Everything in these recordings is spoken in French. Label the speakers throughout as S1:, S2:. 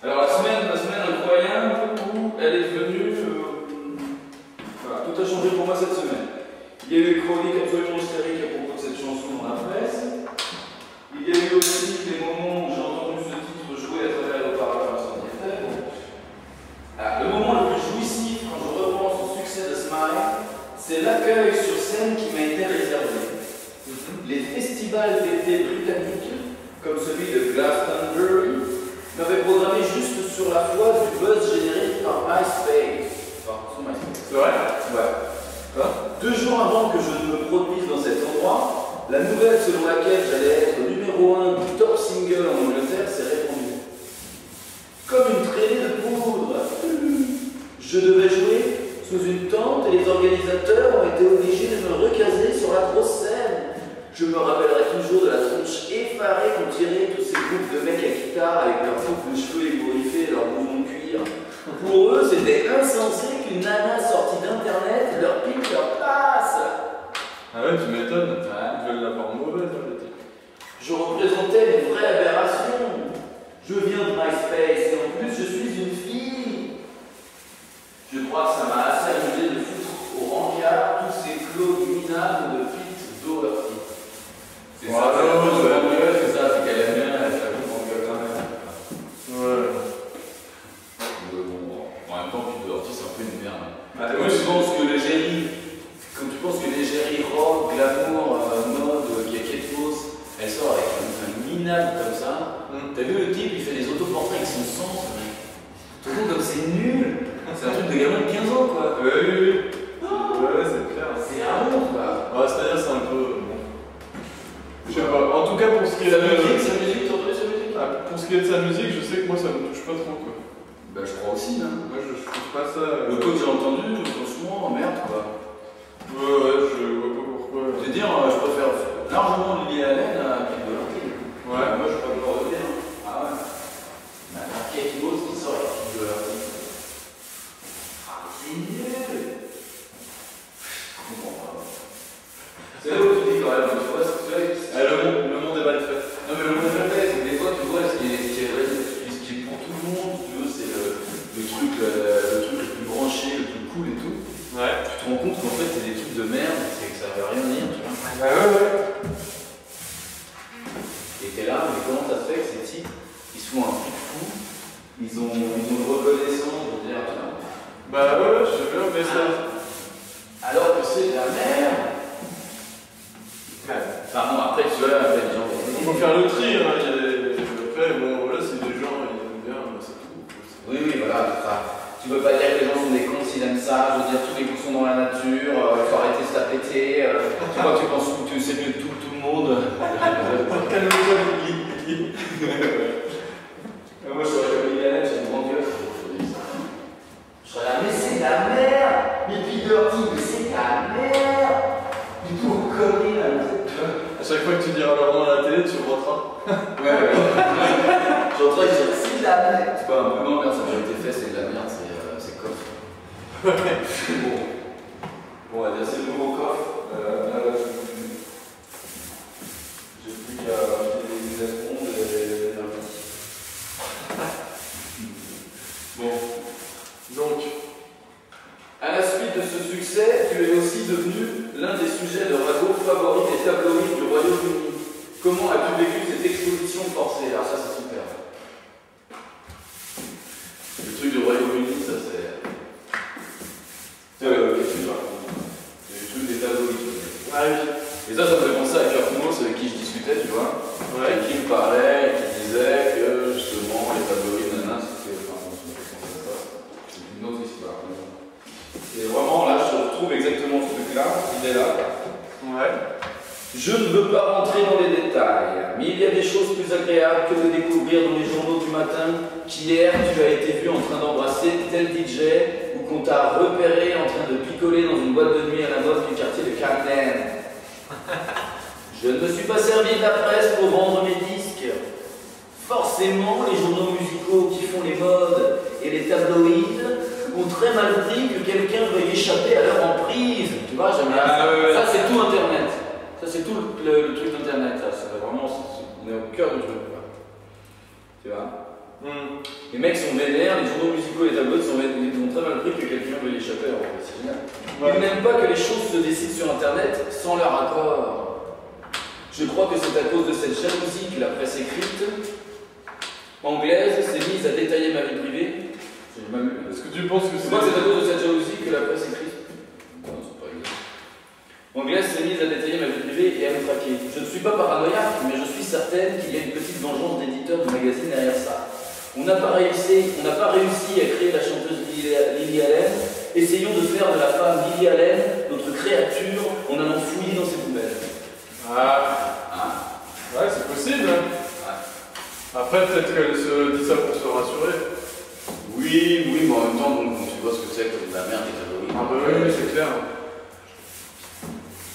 S1: Alors la semaine incroyable où elle est devenue... voilà, tout a changé pour moi cette semaine. Il y a eu des chroniques absolument hystériques à propos de cette chanson dans la presse. Il y a eu aussi des moments où j'ai entendu ce titre jouer à travers les haut-parleurs à Saint-Étienne. Le moment le plus jouissif quand je repense au succès de Smile, c'est l'accueil sur scène qui m'a été réservé. Les festivals d'été britanniques, comme celui de Glastonbury, m'avaient programmé juste sur la foi du buzz généré par MySpace. Enfin, sur MySpace.
S2: C'est vrai?
S1: Ouais. Hein? 2 jours avant que je ne me produise dans cet endroit, la nouvelle selon laquelle j'allais être numéro 1 du top single en Angleterre s'est répandue. Comme une traînée de poudre. Je devais jouer sous une tente et les organisateurs ont été obligés de me recaser sur la grosse scène. Je me rappellerai toujours de la tronche effarée qu'ont tiré tous ces groupes de mecs à guitare avec leurs boucles de cheveux ébouriffés et leurs blousons de cuir. Pour eux, c'était insensé qu'une nana sortie d'internet leur pique leur place.
S2: Ah ouais, tu m'étonnes. Ils veulent l'avoir mauvaise, le type.
S1: Je représentais une vraie aberration. Je viens de MySpace et en plus je suis une fille. Je crois que ça m'a assez amusé de foutre au rencard tous ces flots minables de Pete Doherty. C'est ça, c'est ça, c'est qu'elle aime bien, elle fait un peu quand même.
S2: Ouais.
S1: Bon, en même temps, Pete Doherty, c'est un peu une merde.
S2: Ah,
S1: Moi, je pense que quand tu penses que l'égérie rock, glamour, mode, qui a Kate Moss, elle sort avec un minable comme ça. T'as vu le type, il fait des autoportraits avec son sang, ce mec. Tout le monde comme c'est nul. C'est un truc de gamin de 15 ans, quoi.
S2: Oui, oui, oui. Ouais, c'est clair.
S1: C'est un honte, quoi.
S2: Ouais, c'est-à-dire, c'est un peu. Bon. Je sais pas. En tout cas, pour ce qui est
S1: Sa
S2: de
S1: musique, t'as entendu sa musique?
S2: Pour ce qui est de sa musique, je sais que moi, ça me touche pas trop, quoi.
S1: Bah, je crois aussi, hein.
S2: Moi, je trouve pas ça.
S1: Le peu que j'ai entendu, franchement, merde, quoi.
S2: Ouais, je vois pas pourquoi.
S1: Je veux dire, je préfère largement Lily Allen à Pete Doherty.
S2: Ouais.
S1: Moi, je peux pas le dire. Ah ouais. Mais attends, Kate Moss qui sort avec Pete Doherty. Ah, c'est nul. Je comprends pas. C'est là où tu dis quand même, tu vois,
S2: Le monde est mal fait.
S1: non mais le monde est fait, c'est que des fois tu vois ce qui est pour tout le monde, tu veux, c'est le truc le plus branché, le plus cool et tout.
S2: Ouais.
S1: Tu te rends compte qu'en fait c'est des trucs de merde, c'est que ça veut rien dire, tu vois.
S2: Bah ouais.
S1: Et t'es là, mais comment ça se fait que ces types, ils sont un truc fou, ils ont une reconnaissance, je veux dire, tu vois.
S2: Bah ouais, je sais bien, mais ça.
S1: Alors que c'est de la merde. Enfin bon, après tu vois, après les gens.
S2: Il faut faire le tri, hein. Après, bon, voilà, c'est des gens, ils aiment bien, c'est tout.
S1: Oui, voilà. Enfin, tu veux pas dire que les gens sont des cons s'ils aiment ça, je veux dire, tous les goûts sont dans la nature, il faut arrêter de se la péter. Tu vois, tu penses que tu sais mieux que tout le monde.
S2: Calme-toi, Guy.
S1: Moi, je serais comme Lily Allen, j'ai une grande gueule. Je serais là, mais c'est de la merde. Mais Pete Doherty, mais c'est de la merde. Du coup, on connaît là.
S2: À chaque fois que tu diras leur nom à la télé, tu remonteras.
S1: Ouais. J'entends, ils disent, c'est de la merde. C'est pas un peu non, merde, ça a été fait, c'est de la merde, c'est coffre. Bon, on va dire, c'est le nouveau coffre. J'ai plus qu'à acheter des éponges et l'énergie. Bon.
S2: Donc,
S1: À la suite de ce succès, tu es aussi devenu l'un des sujets de ragots favoris des tabloïds du Royaume-Uni. Comment as-tu vécu cette exposition forcée? Alors ça, c'est super. Le truc du Royaume-Uni, ça c'est... Qu'est-ce que tu racontes? C'est le truc des tabloïds.
S2: ah oui.
S1: Et ça me fait penser à Kurt Moss avec qui je discutais, tu vois,
S2: Ouais.
S1: et qui me parlait, et qui disait que justement les tabloïds, nanas, c'était... Enfin, c'est une autre histoire. Et vraiment, là, je retrouve exactement ce truc-là, cette idée-là.
S2: Ouais.
S1: Je ne veux pas rentrer dans les détails, mais il y a des choses plus agréables que de découvrir dans les journaux du matin qu'hier tu as été vu en train d'embrasser tel DJ ou qu'on t'a repéré en train de picoler dans une boîte de nuit à la mode du quartier de Camden. Je ne me suis pas servi de la presse pour vendre mes disques. Forcément, les journaux musicaux qui font les modes et les tabloïds ont très mal pris que quelqu'un veuille échapper à leur emprise. Tu vois, j'aime bien ça. Ça, c'est tout Internet. Ça, c'est tout le truc d'Internet. Ça, c'est vraiment, on est au cœur du truc. Quoi. Tu vois. Les mecs sont vénères, les journaux musicaux et les tabloïds ont très mal pris que quelqu'un veuille échapper à leur professionnel. Ils n'aiment pas que les choses se décident sur Internet sans leur accord. Je crois que c'est à cause de cette jalousie que la presse écrite anglaise s'est mise à détailler ma vie privée.
S2: Est-ce que tu penses que
S1: c'est à cause de cette jalousie que la presse écrite anglaise s'est mise à détailler ma vie privée et à me traquer. Je ne suis pas paranoïaque, mais je suis certaine qu'il y a une petite vengeance d'éditeur du magazine derrière ça. On n'a pas réussi à créer la chanteuse Lily Allen. Essayons de faire de la femme Lily Allen notre créature en allant fouiller dans ses poubelles.
S2: Ouais, c'est possible. Ouais. Après, peut-être qu'elle se dit ça pour se rassurer.
S3: Oui, mais en même temps, bon, tu vois ce que c'est que la merde est catholique.
S2: Ah bah oui, c'est clair.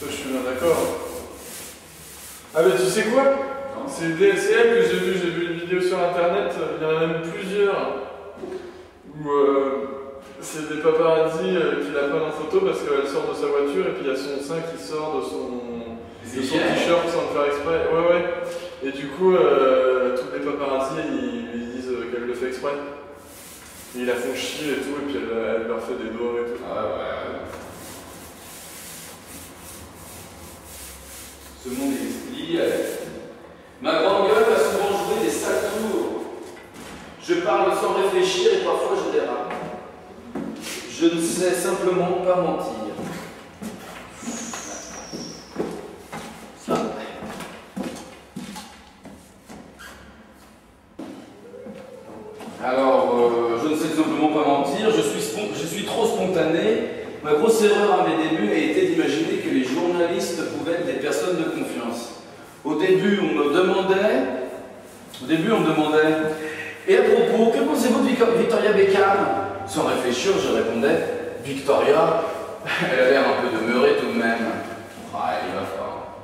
S2: Ça, je suis bien d'accord. Ah bah tu sais quoi? C'est le DSL que j'ai vu une vidéo sur internet, il y en a même plusieurs, où c'est des paparazzis qui la prennent en photo parce qu'elle sort de sa voiture et puis il y a son sein qui sort de son t-shirt sans le faire exprès. Ouais. Et du coup, tous les paparazzis, ils disent qu'elle le fait exprès. Et ils la font chier et tout, et puis elle leur fait des doigts et tout.
S3: Ouais.
S1: Ce monde est lié. Ma grande gueule a souvent joué des sales tours. Je parle sans réfléchir et parfois je dérape. Je ne sais simplement pas mentir. Ça. Alors, je ne sais simplement pas mentir, je suis trop spontané. Ma grosse erreur à mes débuts a été d'imaginer que les journalistes pouvaient être des personnes de confiance. Au début, on me demandait, et à propos, que pensez-vous de Victoria Beckham? Sans réfléchir, je répondais, Victoria, elle a l'air un peu demeurée tout de même. Elle va fort.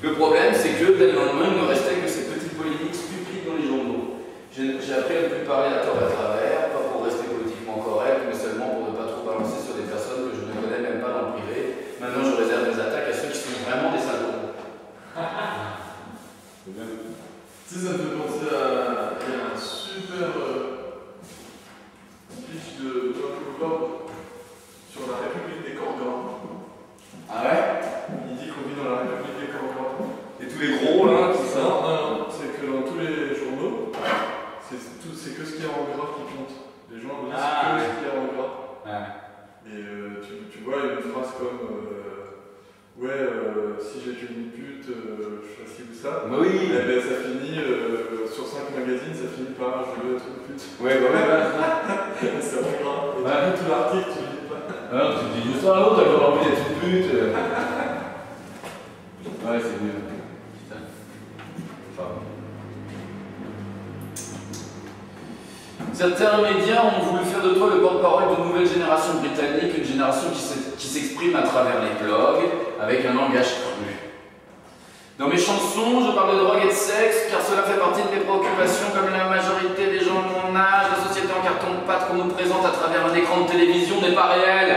S1: Le problème, c'est que dès le lendemain, il ne me restait que ces petites polémiques stupides dans les journaux. J'ai appris à ne plus parler à tort et à travers, pas pour rester politiquement correct, mais seulement pour ne pas trop balancer sur des personnes que je ne connais même pas dans le privé. Maintenant, je réserve mes attaques à ceux qui sont vraiment des salauds.
S2: C'est bien. Tu sais, ça me fait penser à. Il y a un super speech de John Cooper sur la République des Corgans.
S1: Ah ouais?
S2: Il dit qu'on vit dans la République des Corgans.
S1: Et tous les gros là qui sont.
S2: Non, c'est que dans tous les journaux, c'est que ce qu'il y a en gras qui compte. Les gens disent que ce qu'il y a en gras.
S1: Ouais.
S2: Et tu vois, il y a une phrase comme. Si j'étais une pute, je fais ci ou ça.
S1: Bah oui.
S2: Et ben ça finit, sur 5 magazines, ça finit par je veux être une pute.
S1: Ouais.
S2: C'est vraiment grave. Et tu lis tout l'article, tu lis pas.
S1: Ah, tu dis juste à l'autre, t'as envie d'être une pute. Ouais, c'est mieux. Putain. Certains médias ont voulu faire de toi le porte-parole d'une nouvelle génération britannique, une génération qui s'exprime à travers les blogs, avec un langage cru. Dans mes chansons, je parle de drogue et de sexe, car cela fait partie de mes préoccupations, comme la majorité des gens de mon âge. La société en carton-pâte qu'on nous présente à travers un écran de télévision n'est pas réelle.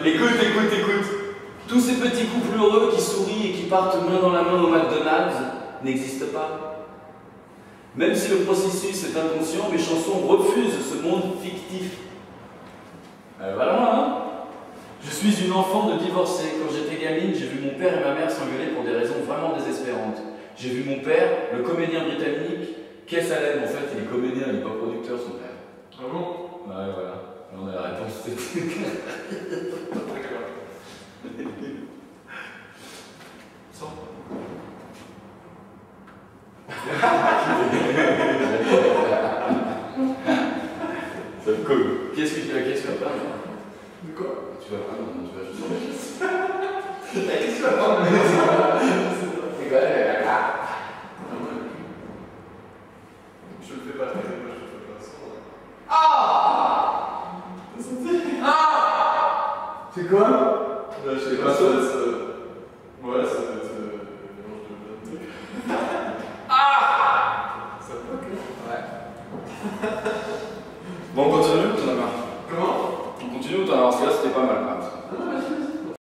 S1: Écoute. Tous ces petits couples heureux qui sourient et qui partent main dans la main au McDonald's n'existent pas. Même si le processus est inconscient, mes chansons refusent ce monde fictif. Voilà, hein. Je suis une enfant de divorcée. Quand j'étais gamine, j'ai vu mon père et ma mère s'engueuler pour des raisons vraiment désespérantes. J'ai vu mon père, le comédien britannique, Keith Allen, en fait, il est comédien, il n'est pas producteur, son père.
S2: Ah bon?
S1: Ouais, voilà. On a la réponse. C'est cool. Qu'est-ce que tu vas faire?
S2: De quoi?
S1: Tu vas prendre, tu vas juste.
S2: Qu'est-ce que tu vas prendre?
S1: C'est quoi?
S2: Je le fais pas, je le fais pas.
S1: C'est quoi?
S2: Je sais pas, ouais, ça doit être. Mélange de trucs. Ça te moque,
S1: Ouais.
S2: Bon, on continue.